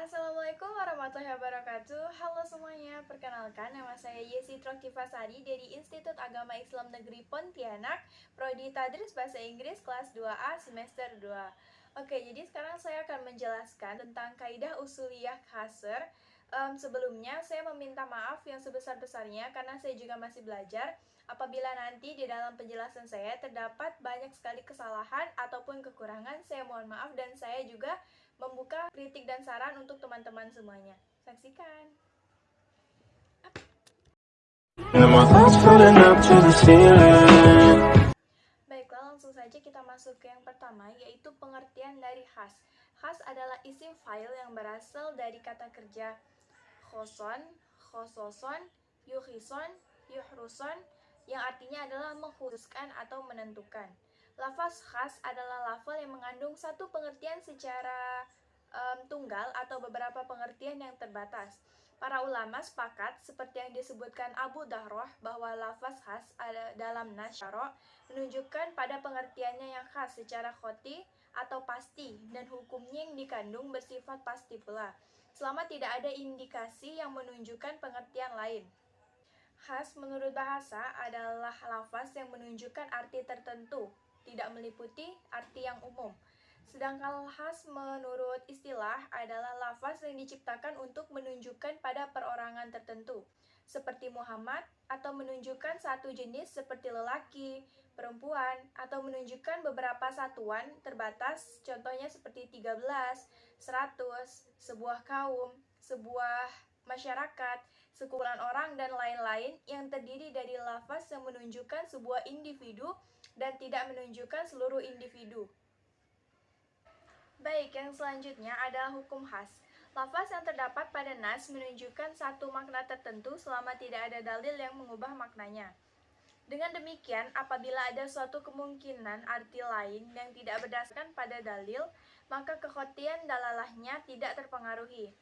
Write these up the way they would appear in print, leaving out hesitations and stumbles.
Assalamualaikum warahmatullahi wabarakatuh. Halo semuanya, perkenalkan nama saya Yesi Trokifasari dari Institut Agama Islam Negeri Pontianak, Prodi Tadris Bahasa Inggris kelas 2A semester 2. Oke, jadi sekarang saya akan menjelaskan tentang kaidah usuliyah kasr. Sebelumnya saya meminta maaf yang sebesar-besarnya karena saya juga masih belajar. Apabila nanti di dalam penjelasan saya terdapat banyak sekali kesalahan ataupun kekurangan, saya mohon maaf dan saya juga membuka kritik dan saran untuk teman-teman semuanya. Saksikan. Baiklah, langsung saja kita masuk ke yang pertama, yaitu pengertian dari khas. Khas adalah isim fa'il yang berasal dari kata kerja khoson, khososon, yukhison, yuhruson, yang artinya adalah mengkhususkan atau menentukan. Lafaz khas adalah lafal yang mengandung satu pengertian secara tunggal atau beberapa pengertian yang terbatas. Para ulama sepakat, seperti yang disebutkan Abu Dahroh, bahwa lafaz khas dalam nas syara' menunjukkan pada pengertiannya yang khas secara khoti atau pasti, dan hukumnya yang dikandung bersifat pasti pula, selama tidak ada indikasi yang menunjukkan pengertian lain. Khas menurut bahasa adalah lafaz yang menunjukkan arti tertentu, tidak meliputi arti yang umum. Sedangkan khas menurut istilah adalah lafaz yang diciptakan untuk menunjukkan pada perorangan tertentu, seperti Muhammad, atau menunjukkan satu jenis seperti lelaki, perempuan, atau menunjukkan beberapa satuan terbatas, contohnya seperti 13, 100, sebuah kaum, sebuah masyarakat, sekumpulan orang, dan lain-lain yang terdiri dari lafaz yang menunjukkan sebuah individu dan tidak menunjukkan seluruh individu. Baik, yang selanjutnya adalah hukum khas. Lafaz yang terdapat pada nas menunjukkan satu makna tertentu selama tidak ada dalil yang mengubah maknanya. Dengan demikian, apabila ada suatu kemungkinan arti lain yang tidak berdasarkan pada dalil, maka kekhotian dalalahnya tidak terpengaruhi.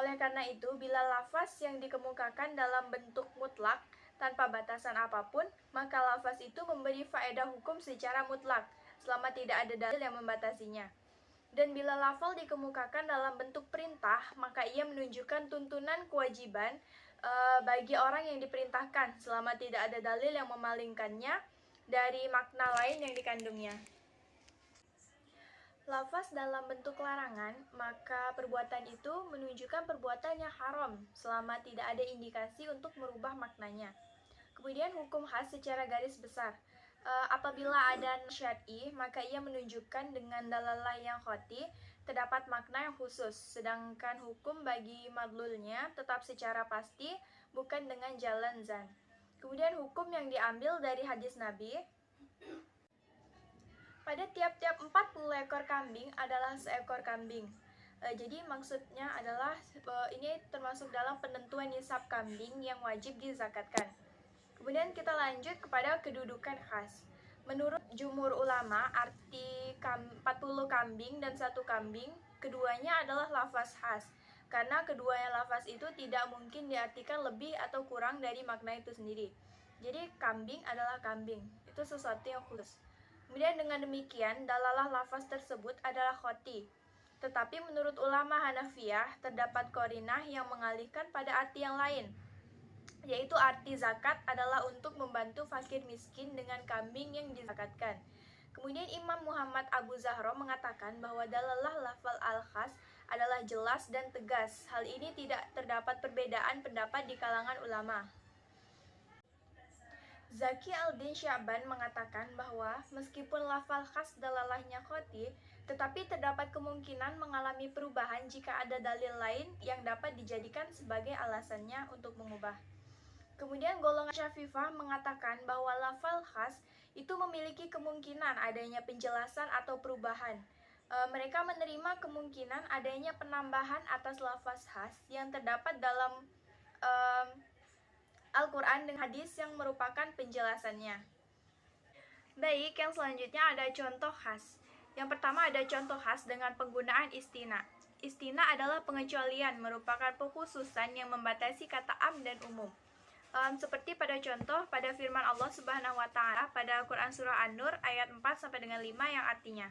Oleh karena itu, bila lafaz yang dikemukakan dalam bentuk mutlak tanpa batasan apapun, maka lafaz itu memberi faedah hukum secara mutlak selama tidak ada dalil yang membatasinya. Dan bila lafal dikemukakan dalam bentuk perintah, maka ia menunjukkan tuntunan kewajiban bagi orang yang diperintahkan selama tidak ada dalil yang memalingkannya dari makna lain yang dikandungnya. Lafaz dalam bentuk larangan, maka perbuatan itu menunjukkan perbuatan yang haram selama tidak ada indikasi untuk merubah maknanya. Kemudian hukum khas secara garis besar. Apabila ada syar'i, maka ia menunjukkan dengan dalalah yang khoti terdapat makna yang khusus, sedangkan hukum bagi madlulnya tetap secara pasti, bukan dengan jalan zan. Kemudian hukum yang diambil dari hadis Nabi, pada tiap-tiap 40 ekor kambing adalah seekor kambing. Jadi maksudnya adalah ini termasuk dalam penentuan nisab kambing yang wajib dizakatkan. Kemudian kita lanjut kepada kedudukan khas. Menurut jumhur ulama, arti 40 kambing dan satu kambing, keduanya adalah lafaz khas. Karena keduanya lafaz itu tidak mungkin diartikan lebih atau kurang dari makna itu sendiri. Jadi kambing adalah kambing, itu sesuatu yang khusus. Kemudian dengan demikian, dalalah lafaz tersebut adalah khoti. Tetapi menurut ulama Hanafiyah, terdapat qarinah yang mengalihkan pada arti yang lain, yaitu arti zakat adalah untuk membantu fakir miskin dengan kambing yang dizakatkan. Kemudian Imam Muhammad Abu Zahro mengatakan bahwa dalalah lafal al-khas adalah jelas dan tegas. Hal ini tidak terdapat perbedaan pendapat di kalangan ulama. Zaki al-Din Sya'ban mengatakan bahwa meskipun lafal khas dalalahnya khoti, tetapi terdapat kemungkinan mengalami perubahan jika ada dalil lain yang dapat dijadikan sebagai alasannya untuk mengubah. Kemudian golongan Syafi'ah mengatakan bahwa lafal khas itu memiliki kemungkinan adanya penjelasan atau perubahan. Mereka menerima kemungkinan adanya penambahan atas lafaz khas yang terdapat dalam Al-Quran dan hadis yang merupakan penjelasannya. Baik, yang selanjutnya ada contoh khas. Yang pertama ada contoh khas dengan penggunaan istina. Istina adalah pengecualian, merupakan pekhususan yang membatasi kata am dan umum. Seperti pada contoh pada firman Allah Subhanahu wa taala pada Quran surah An-Nur ayat 4 sampai dengan 5 yang artinya,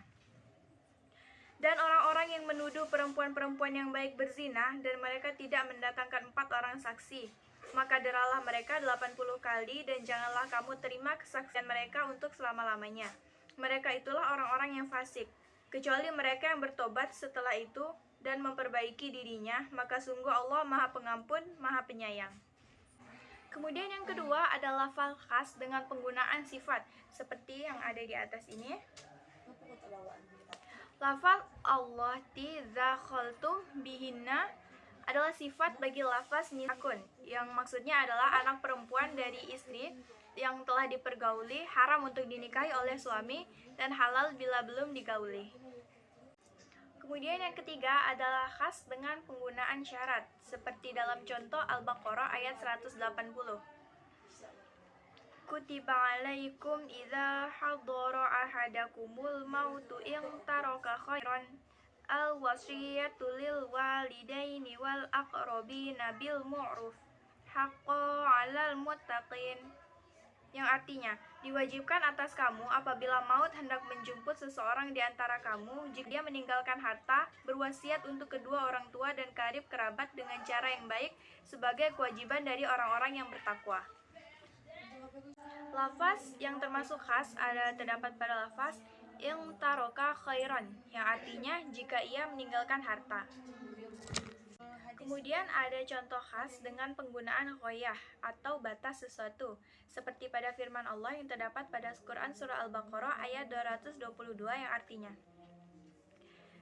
Dan orang-orang yang menuduh perempuan-perempuan yang baik berzina dan mereka tidak mendatangkan 4 orang saksi, maka deralah mereka 80 kali dan janganlah kamu terima kesaksian mereka untuk selama-lamanya. Mereka itulah orang-orang yang fasik. Kecuali mereka yang bertobat setelah itu dan memperbaiki dirinya, maka sungguh Allah Maha Pengampun, Maha Penyayang. Kemudian yang kedua adalah lafal khas dengan penggunaan sifat seperti yang ada di atas ini. Lafal allati dzakhaltum bihinna adalah sifat bagi lafaz nisakun, yang maksudnya adalah anak perempuan dari istri yang telah dipergauli, haram untuk dinikahi oleh suami, dan halal bila belum digauli. Kemudian yang ketiga adalah khas dengan penggunaan syarat, seperti dalam contoh Al-Baqarah ayat 180. Kutiba alaikum idza hadara ahadakumul mautu in taraka khairan al-wasiyatu lil walidaini wal aqrabina bil ma'ruf haqqan 'alal muttaqin. Yang artinya, diwajibkan atas kamu apabila maut hendak menjemput seseorang di antara kamu, jika dia meninggalkan harta, berwasiat untuk kedua orang tua dan karib kerabat dengan cara yang baik sebagai kewajiban dari orang-orang yang bertakwa. Lafaz yang termasuk khas terdapat pada lafaz in taroka khairan, yang artinya jika ia meninggalkan harta. Kemudian ada contoh khas dengan penggunaan ghoyah atau batas sesuatu, seperti pada firman Allah yang terdapat pada Quran surah Al-Baqarah ayat 222 yang artinya,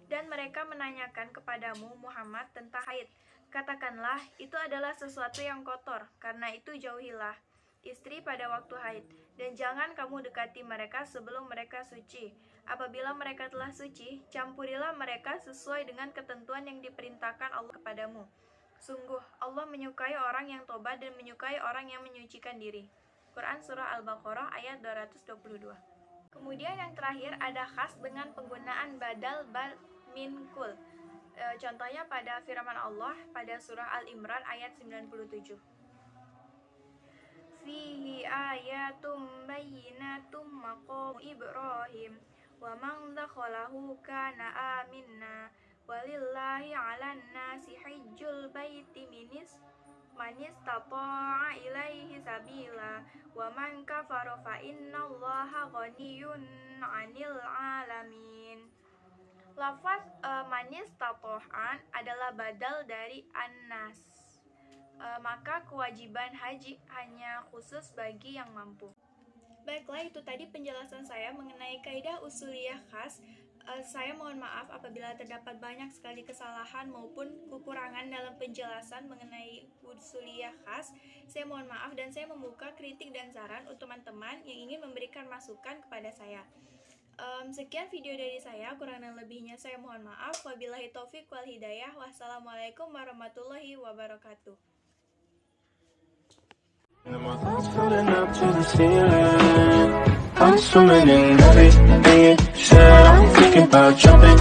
dan mereka menanyakan kepadamu Muhammad tentang haid. Katakanlah, itu adalah sesuatu yang kotor, karena itu jauhilah istri pada waktu haid, dan jangan kamu dekati mereka sebelum mereka suci. Apabila mereka telah suci, campurilah mereka sesuai dengan ketentuan yang diperintahkan Allah kepadamu. Sungguh, Allah menyukai orang yang tobat dan menyukai orang yang menyucikan diri. Quran surah Al-Baqarah ayat 222. Kemudian yang terakhir ada khas dengan penggunaan badal bal min kul. Contohnya pada firman Allah pada surah Al-Imran ayat 97. Fihi ayatum bayyinatum maqam Ibrahim wa man dakhalahu kana aminna walillahi 'alan nasi hajjul baiti man istata'a ilaihi sabila wa man kafara fa innallaha ghaniyyun 'anil 'alamin. Lafaz man istata'a adalah badal dari an-nas. Maka kewajiban haji hanya khusus bagi yang mampu. Baiklah, itu tadi penjelasan saya mengenai kaidah usuliyah khas. Saya mohon maaf apabila terdapat banyak sekali kesalahan maupun kekurangan dalam penjelasan mengenai usuliyah khas. Saya mohon maaf dan saya membuka kritik dan saran untuk teman-teman yang ingin memberikan masukan kepada saya. Sekian video dari saya, kurang dan lebihnya saya mohon maaf. Wabillahi taufik wal hidayah. Wassalamualaikum warahmatullahi wabarakatuh. And my thoughts floating up to the ceiling. I'm swimming in everything you said. I'm thinking about jumping